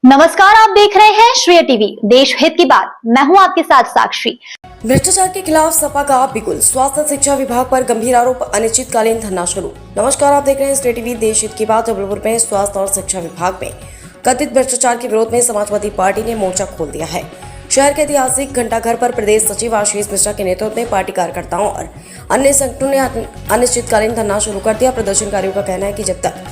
नमस्कार, आप देख रहे हैं श्रेय टीवी, देश हित की बात। मैं हूं आपके साथ साक्षी। भ्रष्टाचार के खिलाफ सपा का बिगुल, स्वास्थ्य शिक्षा विभाग पर गंभीर आरोप, अनिश्चितकालीन धरना शुरू। नमस्कार, आप देख रहे हैं श्रेय टीवी, देश हित की बात। जबलपुर में स्वास्थ्य और शिक्षा विभाग में कथित भ्रष्टाचार के विरोध में समाजवादी पार्टी ने मोर्चा खोल दिया है। शहर के ऐतिहासिक घंटाघर पर प्रदेश सचिव आशीष मिश्रा के नेतृत्व में पार्टी कार्यकर्ताओं और अन्य संगठनों ने अनिश्चितकालीन धरना शुरू कर दिया। प्रदर्शनकारियों का कहना है कि जब तक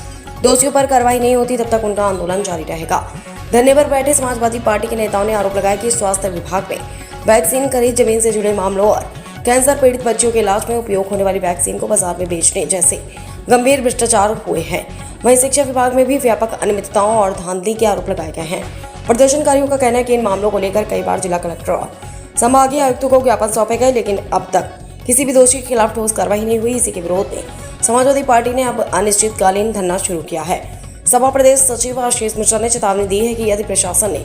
दोषियों पर कार्रवाई नहीं होती तब तक उनका आंदोलन जारी रहेगा। धरने पर बैठे समाजवादी पार्टी के नेताओं ने आरोप लगाया कि स्वास्थ्य विभाग में वैक्सीन खरीद, जमीन से जुड़े मामलों और कैंसर पीड़ित बच्चियों के इलाज में उपयोग होने वाली वैक्सीन को बाजार में बेचने जैसे गंभीर भ्रष्टाचार हुए हैं। वहीं शिक्षा विभाग में भी व्यापक अनियमितताओं और धांधली के आरोप लगाए गए हैं। प्रदर्शनकारियों का कहना है कि इन मामलों को लेकर कई बार जिला कलेक्टर और संभागीय आयुक्तों को ज्ञापन सौंपे गए, लेकिन अब तक किसी भी दोषी के खिलाफ ठोस कार्रवाई नहीं हुई। इसी के विरोध में समाजवादी पार्टी ने अब अनिश्चितकालीन धरना शुरू किया है। सपा प्रदेश सचिव आशीष मिश्रा ने चेतावनी दी है कि यदि प्रशासन ने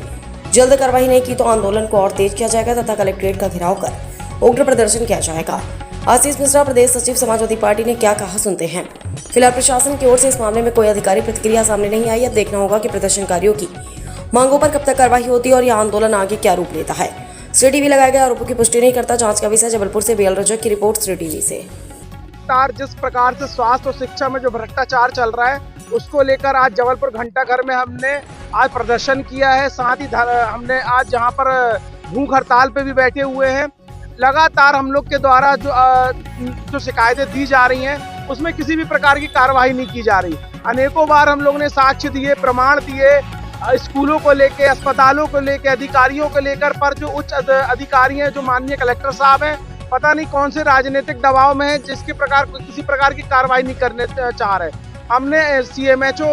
जल्द कार्रवाई नहीं की तो आंदोलन को और तेज किया जाएगा तथा कलेक्ट्रेट का घेराव कर उग्र प्रदर्शन किया जाएगा। आशीष मिश्रा प्रदेश सचिव समाजवादी पार्टी ने क्या कहा, सुनते हैं। फिलहाल प्रशासन की ओर से इस मामले में कोई अधिकारी प्रतिक्रिया सामने नहीं आई। अब देखना होगा कि प्रदर्शनकारियों की मांगों पर कब तक कार्रवाई होती है और यह आंदोलन आगे क्या रूप लेता है। श्रेय टीवी लगाए गए आरोपों की पुष्टि नहीं करता। जांच का विषय। जबलपुर से बीएल रजक की रिपोर्ट, श्रेय टीवी से। जिस प्रकार से स्वास्थ्य और शिक्षा में जो भ्रष्टाचार चल रहा है उसको लेकर आज जबलपुर घंटाघर में हमने आज प्रदर्शन किया है। साथ ही हमने आज जहां पर भूख हड़ताल पे भी बैठे हुए हैं। लगातार हम लोग के द्वारा जो शिकायतें दी जा रही हैं उसमें किसी भी प्रकार की कार्रवाई नहीं की जा रही। अनेकों बार हम लोग ने साक्ष्य दिए, प्रमाण दिए, स्कूलों को लेके, अस्पतालों को लेके, अधिकारियों को लेकर, पर जो उच्च अधिकारी हैं, जो माननीय कलेक्टर साहब हैं, पता नहीं कौन से राजनीतिक दबाव में है जिसके किसी प्रकार की कार्रवाई नहीं करने चाह रहे। हमने CMHO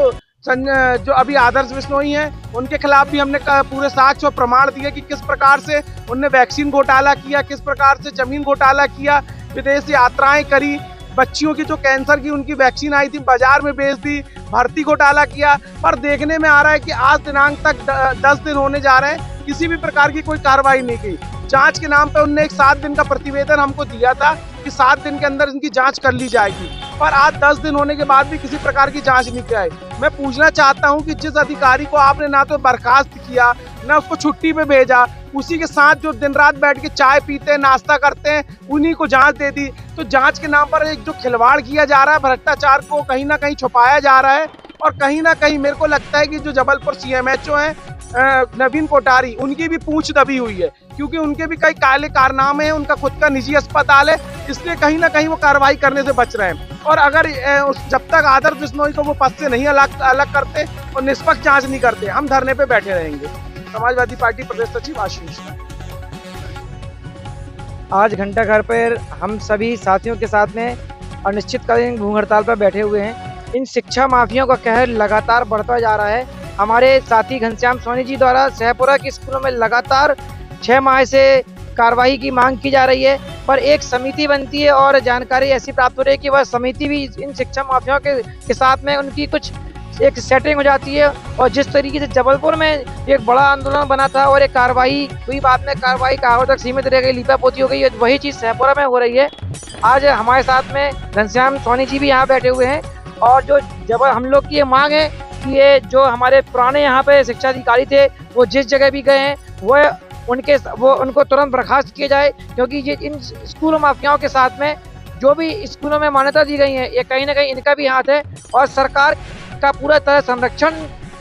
जो अभी आदर्श बिश्नोई हैं उनके खिलाफ भी हमने पूरे साक्ष्य और प्रमाण दिए कि किस प्रकार से उनने वैक्सीन घोटाला किया, किस प्रकार से जमीन घोटाला किया, विदेश यात्राएं करी, बच्चियों की जो कैंसर की उनकी वैक्सीन आई थी बाजार में बेच दी, भर्ती घोटाला किया। पर देखने में आ रहा है कि आज दिनांक तक 10 दिन होने जा रहे हैं, किसी भी प्रकार की कोई कार्रवाई नहीं की। जांच के नाम पर उनने एक 7 दिन का प्रतिवेदन हमको दिया था कि 7 दिन के अंदर इनकी जांच कर ली जाएगी, पर आज 10 दिन होने के बाद भी किसी प्रकार की जांच नहीं कराई। मैं पूछना चाहता हूं कि जिस अधिकारी को आपने ना तो बर्खास्त किया, ना उसको छुट्टी पे भेजा, उसी के साथ जो दिन रात बैठ के चाय पीते हैं, नाश्ता करते हैं, उन्हीं को जांच दे दी। तो जांच के नाम पर एक जो खिलवाड़ किया जा रहा है, भ्रष्टाचार को कहीं ना कहीं छुपाया जा रहा है। और कहीं ना कहीं मेरे को लगता है कि जो जबलपुर CMHO है नवीन कोठारी, उनकी भी पूंछ दबी हुई है, क्योंकि उनके भी कई काले कारनामे हैं। उनका खुद का निजी अस्पताल है, इसलिए कहीं ना कहीं वो कार्रवाई करने से बच रहे हैं। और अगर जब तक आदर्श बिश्नोई को वो पद से नहीं अलग करते और निष्पक्ष जांच नहीं करते, हम धरने पे बैठे रहेंगे। समाजवादी पार्टी प्रदेश सचिव आशीष। आज घंटाघर पर हम सभी साथियों के साथ में अनिश्चितकालीन भूख हड़ताल पर बैठे हुए हैं। इन शिक्षा माफियाओं का कहर लगातार बढ़ता जा रहा है। हमारे साथी घनश्याम सोनी जी द्वारा शहपुरा के स्कूलों में लगातार 6 माह से कार्रवाई की मांग की जा रही है, पर एक समिति बनती है और जानकारी ऐसी प्राप्त हो रही है कि वह समिति भी इन शिक्षा माफियाओं के साथ में उनकी कुछ एक सेटिंग हो जाती है। और जिस तरीके से जबलपुर में एक बड़ा आंदोलन बना था और एक कार्रवाई हुई, बाद में कार्रवाई कहावत तक सीमित रह गई, लीपापोती हो गई, वही चीज़ शहपुरा में हो रही है। आज हमारे साथ में घनश्याम सोनी जी भी यहाँ बैठे हुए हैं। और जो हम लोग की ये मांग है कि ये जो हमारे पुराने यहाँ पे शिक्षा अधिकारी थे वो जिस जगह भी गए हैं वो उनको तुरंत बर्खास्त किया जाए, क्योंकि ये इन स्कूल माफियाओं के साथ में जो भी स्कूलों में मान्यता दी गई है, ये कहीं ना कहीं इनका भी हाथ है। और सरकार का पूरा तरह संरक्षण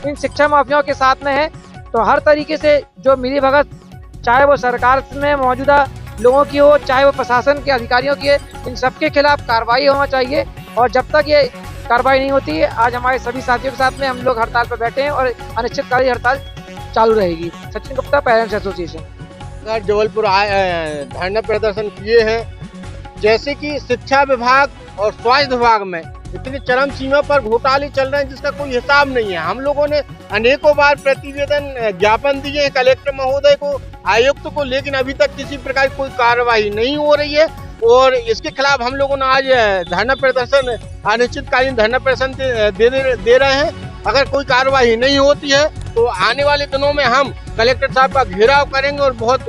इन शिक्षा माफियाओं के साथ में है। तो हर तरीके से जो मिली भगत, चाहे वो सरकार में मौजूदा लोगों की हो, चाहे वो प्रशासन के अधिकारियों की है, इन सबके खिलाफ कार्रवाई होना चाहिए। और जब तक ये कार्रवाई नहीं होती है, आज हमारे सभी साथियों के साथ में हम लोग हड़ताल पर बैठे हैं और अनिश्चितकालीन हड़ताल चालू रहेगी। Sachin Gupta, parents association. जबलपुर धरना प्रदर्शन किए हैं, जैसे कि शिक्षा विभाग और स्वास्थ्य विभाग में इतनी चरम सीमा पर घोटाले चल रहे हैं जिसका कोई हिसाब नहीं है। हम लोगों ने अनेकों बार प्रतिवेदन ज्ञापन दिए हैं कलेक्टर महोदय को, आयुक्त को, लेकिन अभी तक किसी प्रकार की कोई कार्रवाई नहीं हो रही है। और इसके खिलाफ हम लोगों ने आज धरना प्रदर्शन, अनिश्चितकालीन धरना प्रदर्शन दे रहे हैं। अगर कोई कार्रवाई नहीं होती है तो आने वाले दिनों में हम कलेक्टर साहब का घेराव करेंगे और बहुत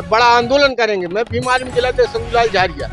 बड़ा आंदोलन करेंगे। मैं भीम आर्मी जिला संजू लाल झारिया।